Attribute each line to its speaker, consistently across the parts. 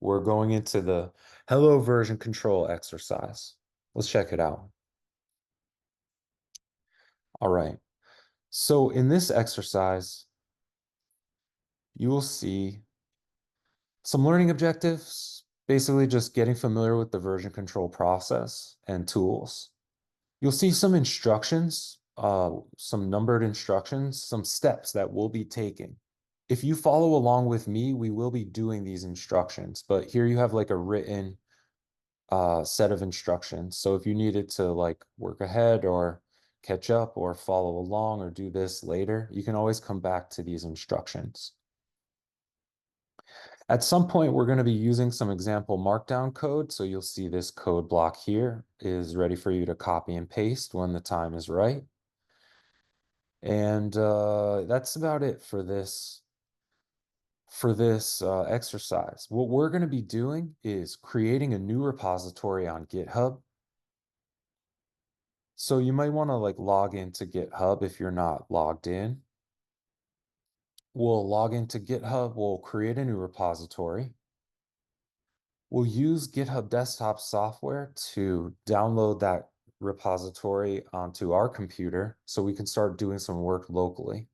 Speaker 1: we're going into the hello version control exercise. Let's check it out. All right. So in this exercise, you will see some learning objectives, basically just getting familiar with the version control process and tools. You'll see some instructions, some numbered instructions, some steps that we'll be taking. If you follow along with me, we will be doing these instructions, but here you have like a written set of instructions. So if you needed to like work ahead or catch up or follow along or do this later, you can always come back to these instructions. At some point, we're going to be using some example markdown code. So you'll see this code block here is ready for you to copy and paste when the time is right. And that's about it for this exercise. What we're going to be doing is creating a new repository on GitHub. So you might want to like log into GitHub if you're not logged in. We'll log into GitHub, we'll create a new repository. We'll use GitHub desktop software to download that repository onto our computer so we can start doing some work locally.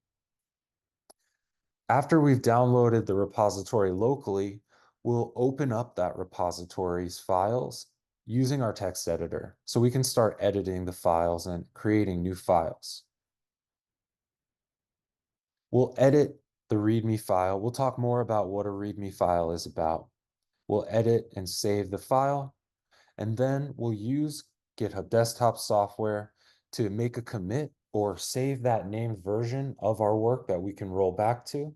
Speaker 1: After we've downloaded the repository locally, we'll open up that repository's files using our text editor so we can start editing the files and creating new files. We'll edit the README file. We'll talk more about what a README file is about. We'll edit and save the file, and then we'll use GitHub desktop software to make a commit or save that named version of our work that we can roll back to.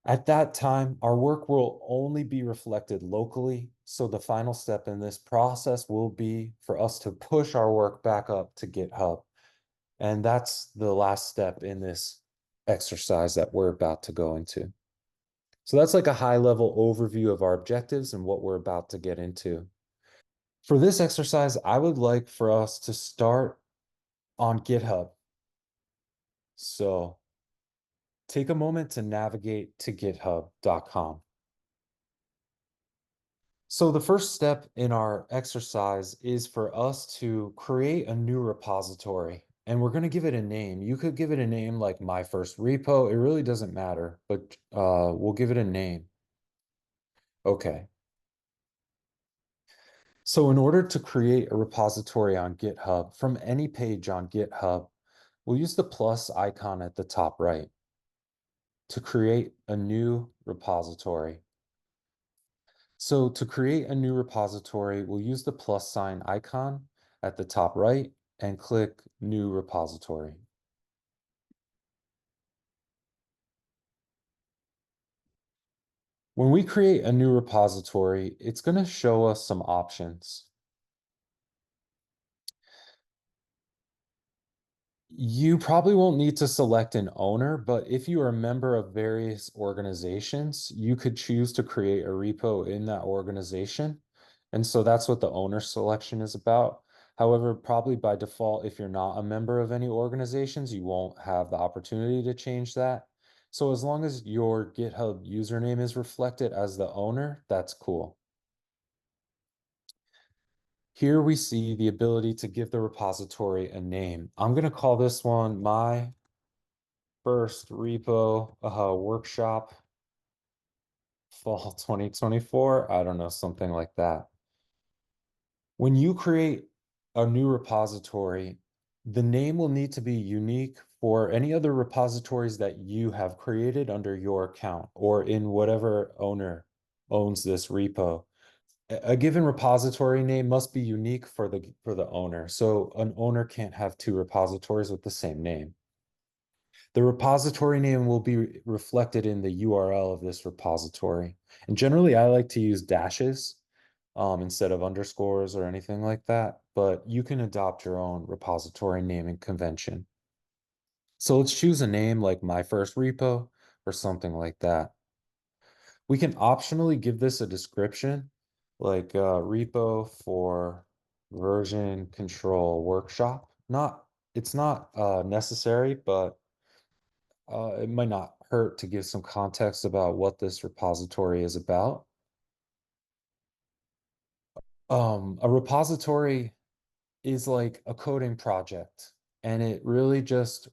Speaker 1: At that time, our work will only be reflected locally. So the final step in this process will be for us to push our work back up to GitHub. And that's the last step in this exercise that we're about to go into. So that's like a high level overview of our objectives and what we're about to get into. For this exercise, I would like for us to start on GitHub. So take a moment to navigate to github.com. So the first step in our exercise is for us to create a new repository, and we're going to give it a name. You could give it a name like my first repo. It really doesn't matter, but we'll give it a name. Okay. So in order to create a repository on GitHub from any page on GitHub, we'll use the plus icon at the top right to create a new repository. So to create a new repository, we'll use the plus sign icon at the top right and click New Repository. When we create a new repository, it's going to show us some options. You probably won't need to select an owner, but if you are a member of various organizations, you could choose to create a repo in that organization. And so that's what the owner selection is about. However, probably by default, if you're not a member of any organizations, you won't have the opportunity to change that. So as long as your GitHub username is reflected as the owner, that's cool. Here we see the ability to give the repository a name. I'm going to call this one my first repo workshop fall 2024. I don't know, something like that. When you create a new repository, the name will need to be unique for any other repositories that you have created under your account or in whatever owner owns this repo. A given repository name must be unique for the owner. So an owner can't have two repositories with the same name. The repository name will be reflected in the URL of this repository. And generally, I like to use dashes instead of underscores or anything like that, but you can adopt your own repository naming convention. So let's choose a name like my first repo or something like that. We can optionally give this a description like repo for version control workshop. It's not necessary, but it might not hurt to give some context about what this repository is about. A repository is like a coding project, and it really just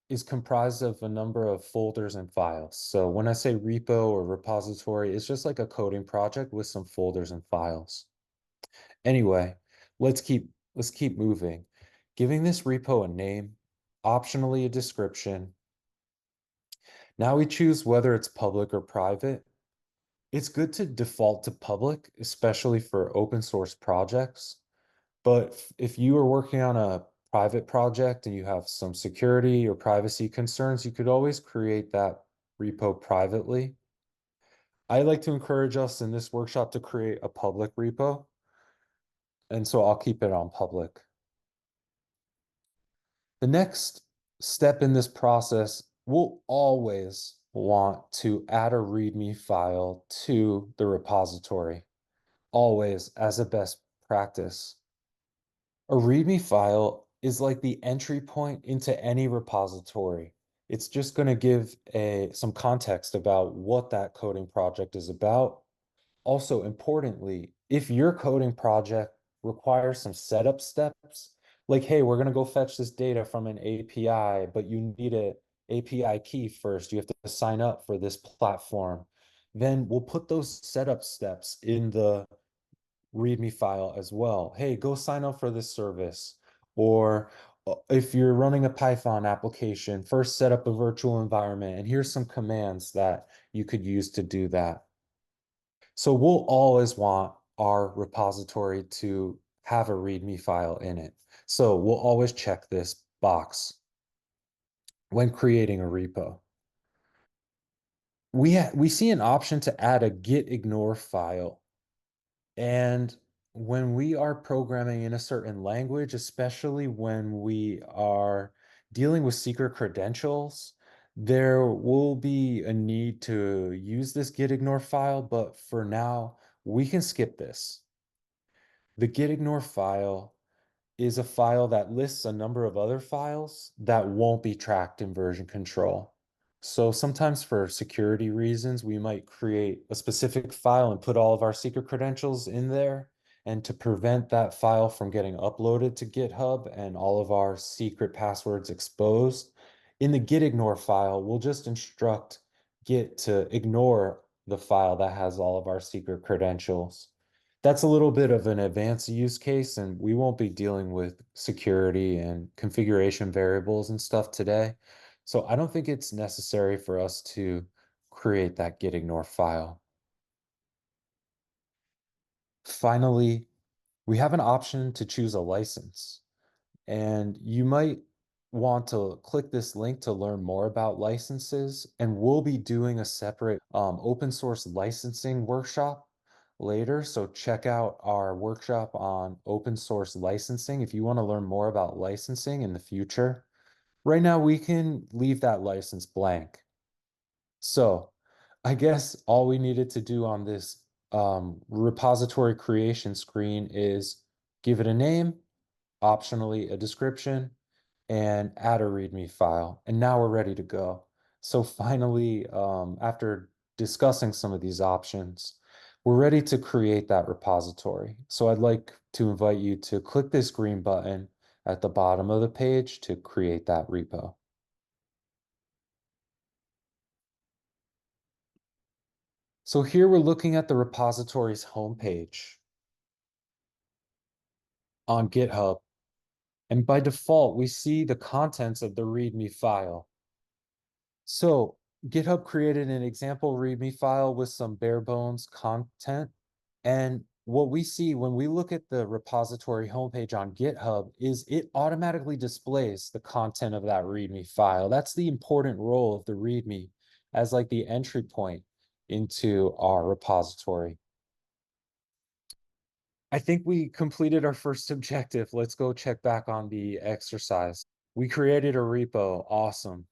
Speaker 1: is comprised of a number of folders and files. So when I say repo or repository, it's just like a coding project with some folders and files. Anyway, let's keep moving. Giving this repo a name, optionally a description. Now we choose whether it's public or private. It's good to default to public, especially for open source projects. But if you are working on a private project and you have some security or privacy concerns, you could always create that repo privately. I like to encourage us in this workshop to create a public repo, and so I'll keep it on public. The next step in this process, we'll always want to add a README file to the repository, always as a best practice. A README file is like the entry point into any repository. It's just going to give some context about what that coding project is about. Also, importantly, if your coding project requires some setup steps, like, hey, we're going to go fetch this data from an API, but you need an API key first. You have to sign up for this platform. Then we'll put those setup steps in the README file as well. Hey, go sign up for this service. Or if you're running a Python application, first set up a virtual environment, and here's some commands that you could use to do that. So we'll always want our repository to have a README file in it. So we'll always check this box when creating a repo. We see an option to add a git ignore file. And when we are programming in a certain language, especially when we are dealing with secret credentials, there will be a need to use this git ignore file, but for now, we can skip this. The git ignore file is a file that lists a number of other files that won't be tracked in version control. So sometimes for security reasons, we might create a specific file and put all of our secret credentials in there. And to prevent that file from getting uploaded to GitHub and all of our secret passwords exposed, in the git ignore file, we'll just instruct Git to ignore the file that has all of our secret credentials. That's a little bit of an advanced use case, and we won't be dealing with security and configuration variables and stuff today. So I don't think it's necessary for us to create that git ignore file. Finally, we have an option to choose a license, and you might want to click this link to learn more about licenses, and we'll be doing a separate open source licensing workshop later. So check out our workshop on open source licensing if you want to learn more about licensing in the future. Right now, we can leave that license blank. So I guess all we needed to do on this repository creation screen is give it a name, optionally a description, and add a README file. And now we're ready to go. So finally, after discussing some of these options, we're ready to create that repository. So I'd like to invite you to click this green button at the bottom of the page to create that repo. So here we're looking at the repository's homepage on GitHub. And by default, we see the contents of the README file. So GitHub created an example README file with some bare bones content. And what we see when we look at the repository homepage on GitHub is it automatically displays the content of that README file. That's the important role of the README as like the entry point into our repository. I think we completed our first objective. Let's go check back on the exercise. We created a repo. Awesome.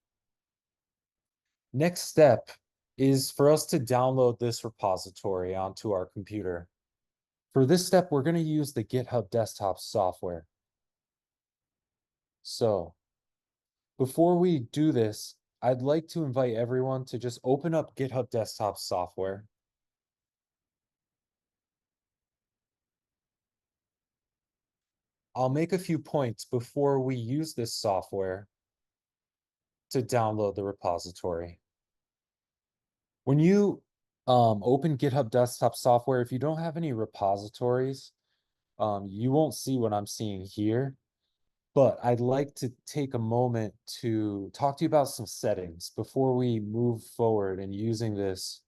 Speaker 1: Next step is for us to download this repository onto our computer. For this step, we're going to use the GitHub desktop software. So before we do this, I'd like to invite everyone to just open up GitHub Desktop software. I'll make a few points before we use this software to download the repository. When you open GitHub Desktop software, if you don't have any repositories, you won't see what I'm seeing here. But I'd like to take a moment to talk to you about some settings before we move forward in using this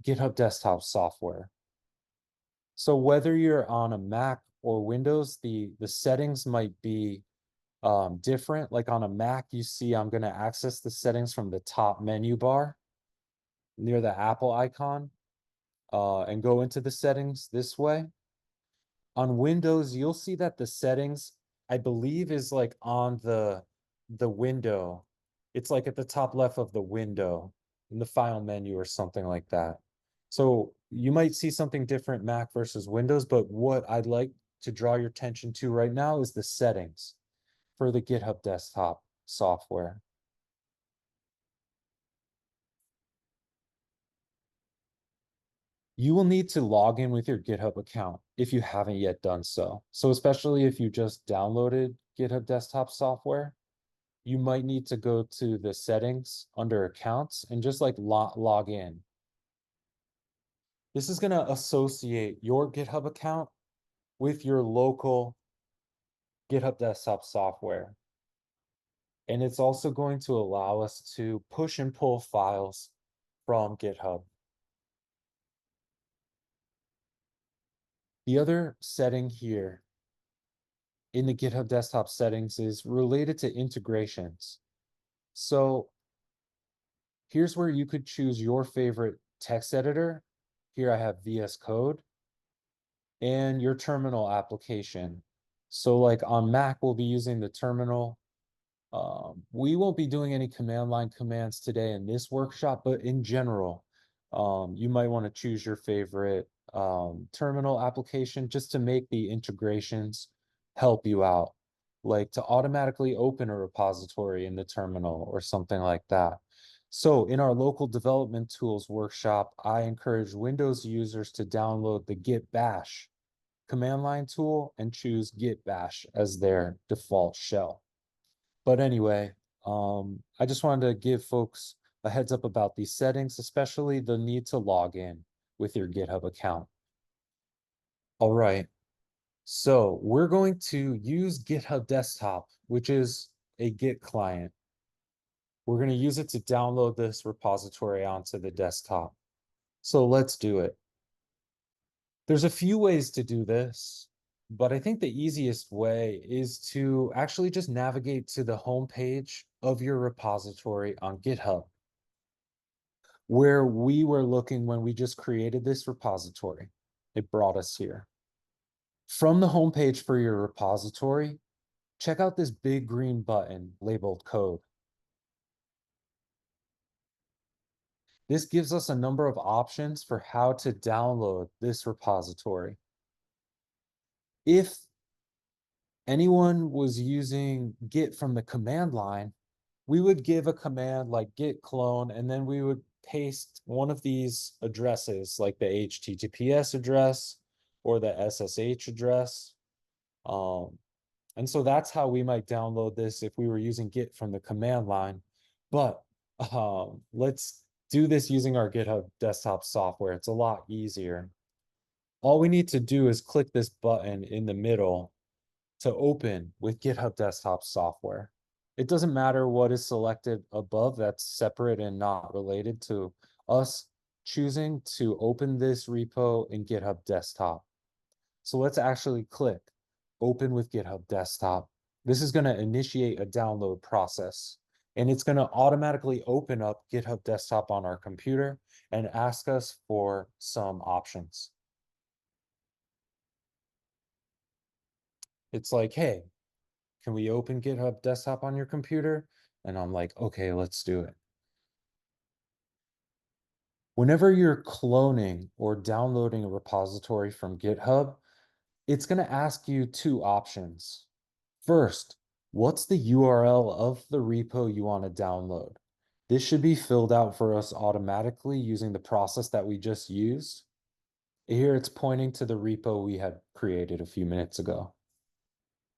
Speaker 1: GitHub Desktop software. So whether you're on a Mac or Windows, the settings might be different. Like on a Mac, you see I'm going to access the settings from the top menu bar near the Apple icon and go into the settings this way. On Windows, you'll see that the settings, I believe, is like on the window. It's like at the top left of the window in the file menu or something like that. So you might see something different Mac versus Windows, but what I'd like to draw your attention to right now is the settings for the GitHub Desktop software. You will need to log in with your GitHub account if you haven't yet done so. So especially if you just downloaded GitHub Desktop software, you might need to go to the settings under accounts and just like log in. This is going to associate your GitHub account with your local GitHub Desktop software. And it's also going to allow us to push and pull files from GitHub. The other setting here in the GitHub Desktop settings is related to integrations. So here's where you could choose your favorite text editor. Here I have VS Code and your terminal application. So like on Mac, we'll be using the terminal. We won't be doing any command line commands today in this workshop, but in general, you might want to choose your favorite terminal application just to make the integrations help you out, like to automatically open a repository in the terminal or something like that. So in our local development tools workshop, I encourage Windows users to download the Git Bash command line tool and choose Git Bash as their default shell. But anyway, I just wanted to give folks a heads up about these settings, especially the need to log in with your GitHub account. All right, so we're going to use GitHub Desktop, which is a Git client. We're going to use it to download this repository onto the desktop. So let's do it. There's a few ways to do this, but I think the easiest way is to actually just navigate to the home page of your repository on GitHub, where we were looking when we just created this repository. It brought us here. From the home page for your repository, check out this big green button labeled code. This gives us a number of options for how to download this repository. If anyone was using Git from the command line, we would give a command like git clone, and then we would paste one of these addresses, like the HTTPS address or the SSH address. And so that's how we might download this if we were using Git from the command line. But let's do this using our GitHub Desktop software. It's a lot easier. All we need to do is click this button in the middle to open with GitHub Desktop software. It doesn't matter what is selected above, that's separate and not related to us choosing to open this repo in GitHub Desktop. So let's actually click open with GitHub Desktop. This is going to initiate a download process, and it's going to automatically open up GitHub Desktop on our computer and ask us for some options. It's like, hey, can we open GitHub Desktop on your computer? And I'm like, okay, let's do it. Whenever you're cloning or downloading a repository from GitHub, it's going to ask you two options. First, what's the URL of the repo you want to download? This should be filled out for us automatically using the process that we just used. Here it's pointing to the repo we had created a few minutes ago.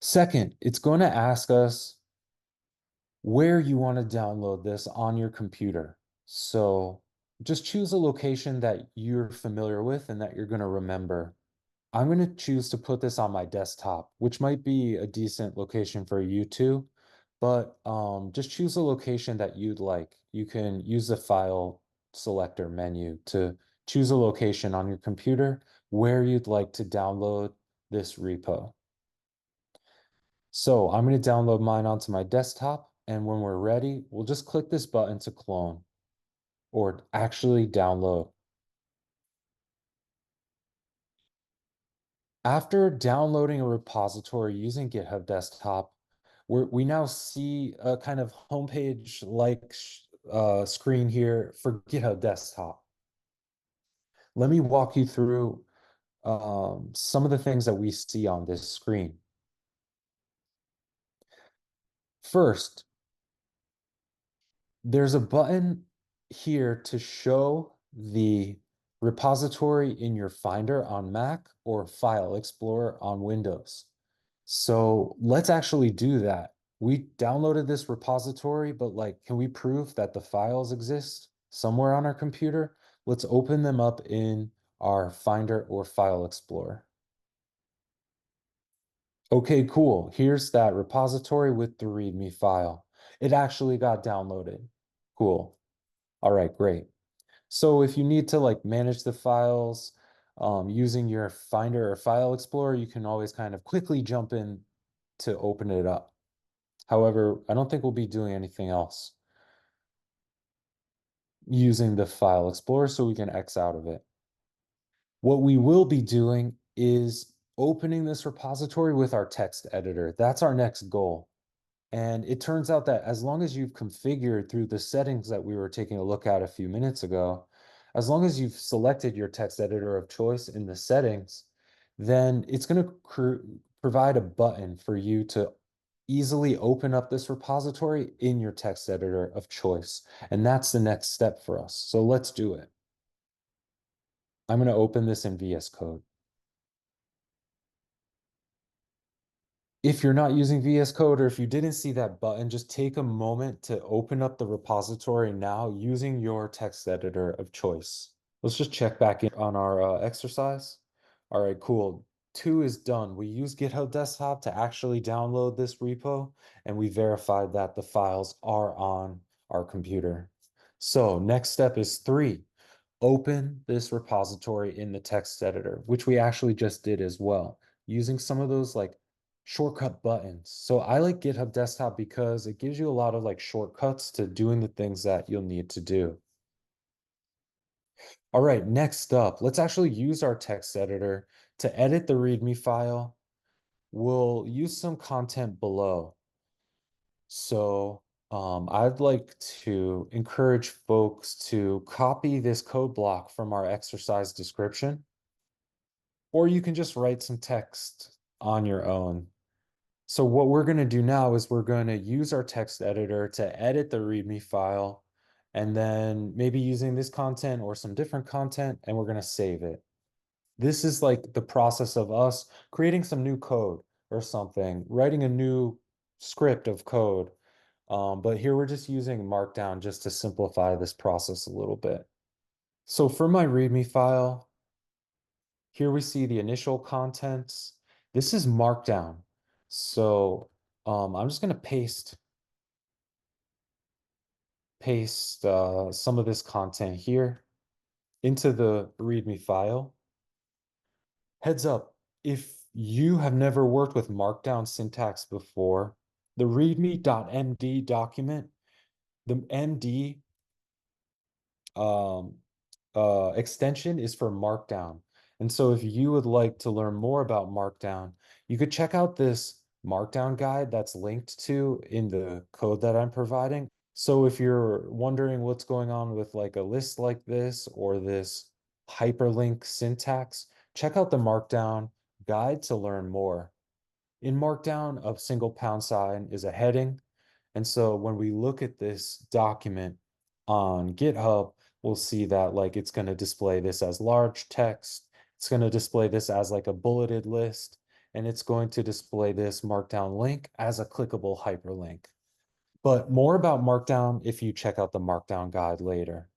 Speaker 1: Second, it's going to ask us where you want to download this on your computer. So just choose a location that you're familiar with and that you're going to remember. I'm going to choose to put this on my desktop, which might be a decent location for you too, but just choose a location that you'd like. You can use the file selector menu to choose a location on your computer where you'd like to download this repo. So I'm going to download mine onto my desktop, and when we're ready, we'll just click this button to clone or actually download. After downloading a repository using GitHub Desktop, we now see a kind of homepage-like screen here for GitHub Desktop. Let me walk you through some of the things that we see on this screen. First, there's a button here to show the repository in your Finder on Mac or File Explorer on Windows. So let's actually do that. We downloaded this repository, but like, can we prove that the files exist somewhere on our computer? Let's open them up in our Finder or File Explorer. Okay, cool. Here's that repository with the README file. It actually got downloaded. Cool. All right, great. So if you need to like manage the files using your Finder or File Explorer, you can always kind of quickly jump in to open it up. However, I don't think we'll be doing anything else using the File Explorer, so we can X out of it. What we will be doing is opening this repository with our text editor. That's our next goal. And it turns out that as long as you've configured through the settings that we were taking a look at a few minutes ago, as long as you've selected your text editor of choice in the settings, then it's going to provide a button for you to easily open up this repository in your text editor of choice. And that's the next step for us. So let's do it. I'm going to open this in VS Code. If you're not using VS Code or if you didn't see that button, just take a moment to open up the repository now using your text editor of choice. Let's just check back in on our exercise. All right, cool. 2 is done. We use GitHub Desktop to actually download this repo, and we verified that the files are on our computer. So next step is 3. Open this repository in the text editor, which we actually just did as well, using some of those like shortcut buttons. So I like GitHub Desktop because it gives you a lot of like shortcuts to doing the things that you'll need to do. All right, next up, let's actually use our text editor to edit the README file. We'll use some content below. So I'd like to encourage folks to copy this code block from our exercise description, or you can just write some text on your own. So what we're going to do now is we're going to use our text editor to edit the README file, and then maybe using this content or some different content, and we're going to save it. This is like the process of us creating some new code or something, writing a new script of code. But here we're just using Markdown just to simplify this process a little bit. So for my README file, here we see the initial contents. This is Markdown. So I'm just going to paste some of this content here into the README file. Heads up, if you have never worked with Markdown syntax before, the readme.md document, the MD um, extension is for Markdown. And so if you would like to learn more about Markdown, you could check out this Markdown guide that's linked to in the code that I'm providing. So if you're wondering what's going on with like a list like this or this hyperlink syntax, check out the Markdown guide to learn more. In Markdown, a single pound sign is a heading. And so when we look at this document, on GitHub, we'll see that like it's going to display this as large text. It's going to display this as like a bulleted list, and it's going to display this markdown link as a clickable hyperlink. But more about Markdown if you check out the Markdown guide later.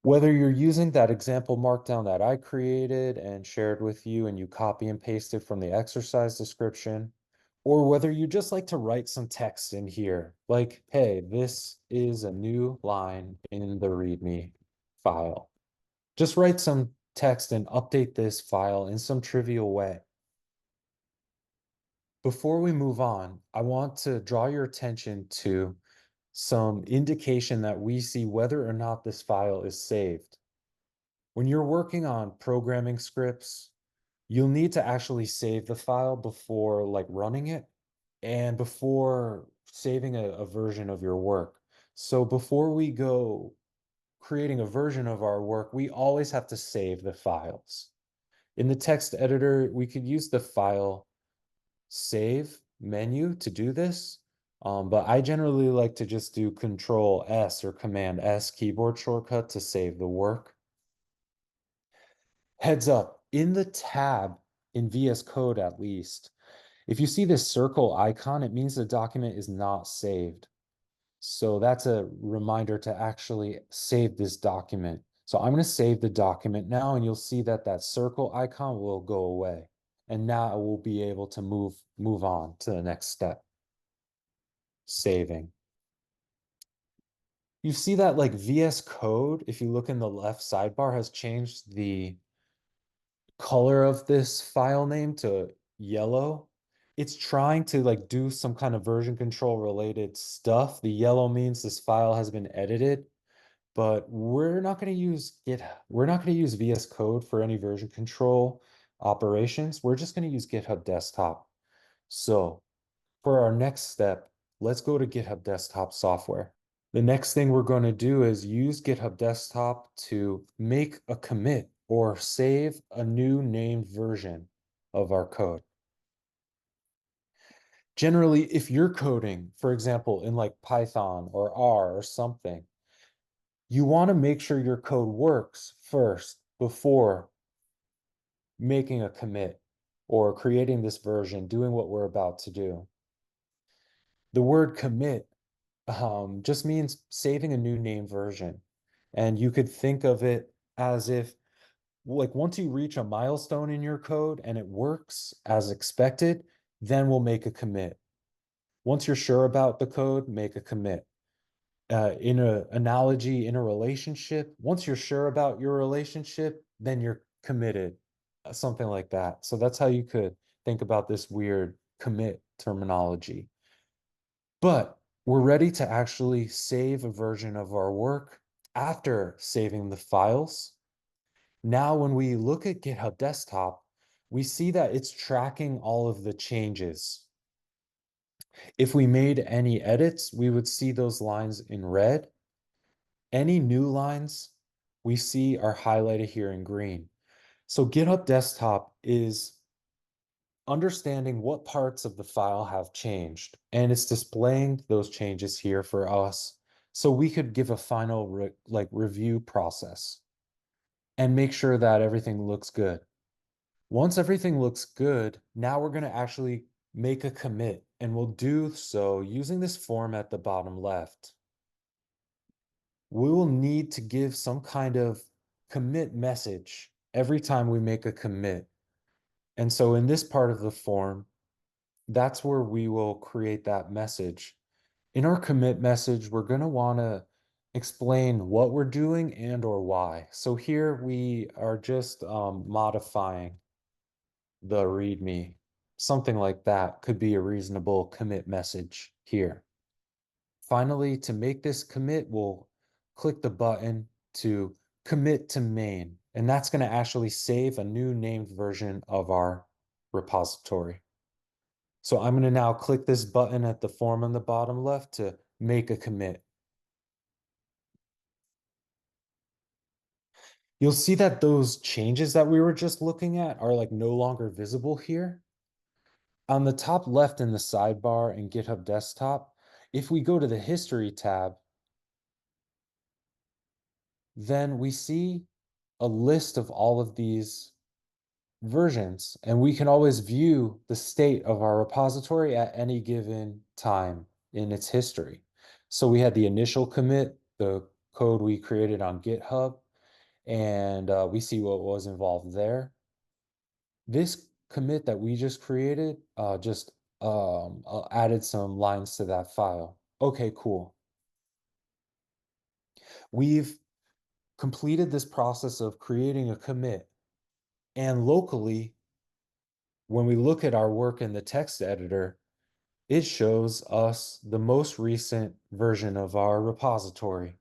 Speaker 1: Whether you're using that example Markdown that I created and shared with you and you copy and paste it from the exercise description, or whether you just like to write some text in here, like, hey, this is a new line in the README file. Just write some text and update this file in some trivial way. Before we move on, I want to draw your attention to some indication that we see whether or not this file is saved. When you're working on programming scripts, you'll need to actually save the file before like running it and before saving a version of your work. So before we go creating a version of our work, we always have to save the files. In the text editor, we could use the file save menu to do this. But I generally like to just do Control S or Command S keyboard shortcut to save the work. Heads up, in the tab in VS Code at least, if you see this circle icon, it means the document is not saved. So that's a reminder to actually save this document. So I'm going to save the document now, and you'll see that that circle icon will go away. And now we'll be able to move on to the next step, saving. You see that like VS Code, if you look in the left sidebar, has changed the color of this file name to yellow. It's trying to like do some kind of version control related stuff. The yellow means this file has been edited, but we're not going to use we're not going to use VS Code for any version control operations. We're just going to use GitHub Desktop. So for our next step, let's go to GitHub Desktop software. The next thing we're going to do is use GitHub Desktop to make a commit or save a new named version of our code. Generally, if you're coding, for example, in like Python or R or something, you want to make sure your code works first before making a commit or creating this version, doing what we're about to do. The word commit just means saving a new name version. And you could think of it as if, like, once you reach a milestone in your code and it works as expected, then we'll make a commit. Once you're sure about the code, make a commit. In an analogy, in a relationship, once you're sure about your relationship, then you're committed, something like that. So that's how you could think about this weird commit terminology. But we're ready to actually save a version of our work after saving the files. Now, when we look at GitHub Desktop, we see that it's tracking all of the changes. If we made any edits, we would see those lines in red. Any new lines we see are highlighted here in green. So GitHub Desktop is understanding what parts of the file have changed, and it's displaying those changes here for us so we could give a final review process and make sure that everything looks good. Once everything looks good, now we're going to actually make a commit, and we'll do so using this form at the bottom left. We will need to give some kind of commit message every time we make a commit. And so in this part of the form, that's where we will create that message. In our commit message, we're going to want to explain what we're doing and or why. So here we are just modifying the README. Something like that could be a reasonable commit message here. Finally, to make this commit, we'll click the button to commit to main, and that's going to actually save a new named version of our repository. So I'm going to now click this button at the form on the bottom left to make a commit. You'll see that those changes that we were just looking at are like no longer visible here. On the top left in the sidebar in GitHub Desktop, if we go to the History tab, then we see a list of all of these versions, and we can always view the state of our repository at any given time in its history. So we had the initial commit, the code we created on GitHub, and we see what was involved there. This commit that we just created just added some lines to that file. Okay, cool. We've completed this process of creating a commit, and locally, when we look at our work in the text editor, it shows us the most recent version of our repository.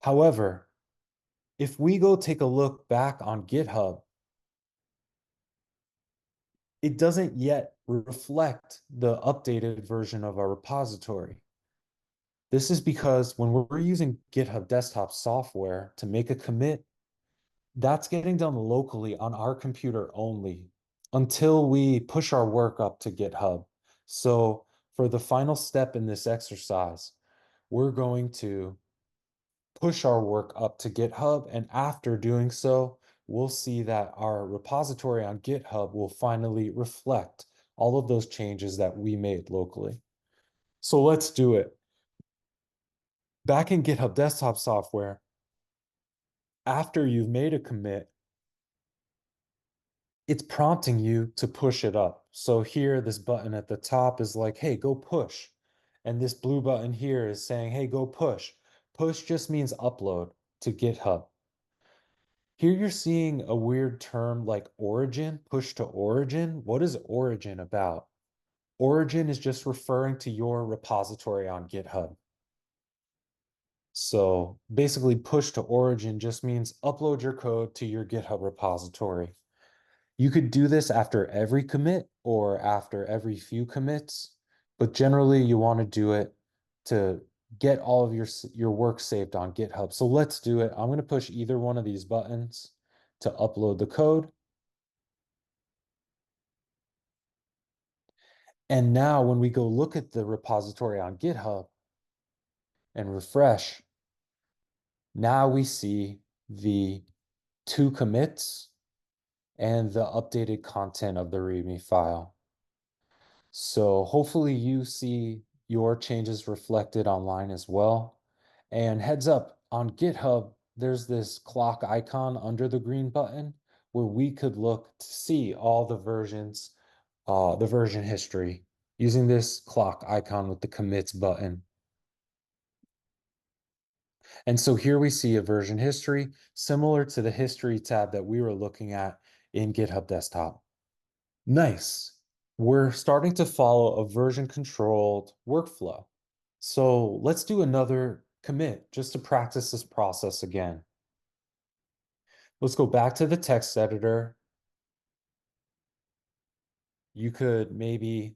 Speaker 1: However, if we go take a look back on GitHub, it doesn't yet reflect the updated version of our repository. This is because when we're using GitHub desktop software to make a commit, that's getting done locally on our computer only until we push our work up to GitHub. So for the final step in this exercise, we're going to push our work up to GitHub. And after doing so, we'll see that our repository on GitHub will finally reflect all of those changes that we made locally. So let's do it. Back in GitHub desktop software, after you've made a commit, it's prompting you to push it up. So here, this button at the top is like, hey, go push. And this blue button here is saying, hey, go push. Push just means upload to GitHub. Here you're seeing a weird term like origin, push to origin. What is origin about? Origin is just referring to your repository on GitHub. So basically, push to origin just means upload your code to your GitHub repository. You could do this after every commit or after every few commits, but generally you want to do it to get all of your work saved on GitHub. So let's do it. I'm going to push either one of these buttons to upload the code. And now when we go look at the repository on GitHub and refresh, now we see the two commits and the updated content of the README file. So hopefully you see your changes reflected online as well. And heads up, on GitHub, there's this clock icon under the green button where we could look to see all the versions, the version history using this clock icon with the commits button. And so here we see a version history similar to the history tab that we were looking at in GitHub Desktop. Nice. We're starting to follow a version controlled workflow. So let's do another commit just to practice this process again. Let's go back to the text editor. You could maybe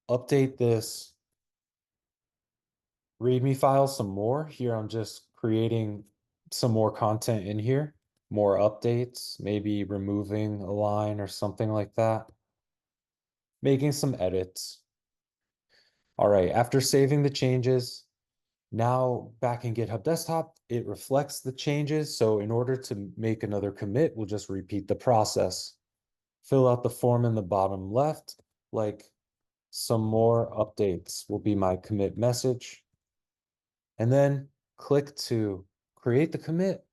Speaker 1: update this README file some more. Here I'm just creating some more content in here, more updates, maybe removing a line or something like that, making some edits. All right, after saving the changes, now back in GitHub Desktop, it reflects the changes. So in order to make another commit, we'll just repeat the process. Fill out the form in the bottom left, like some more updates will be my commit message. And then click to create the commit.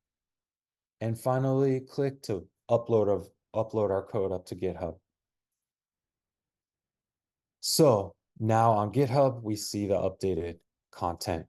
Speaker 1: And finally click to upload our code up to GitHub. So now on GitHub, we see the updated content.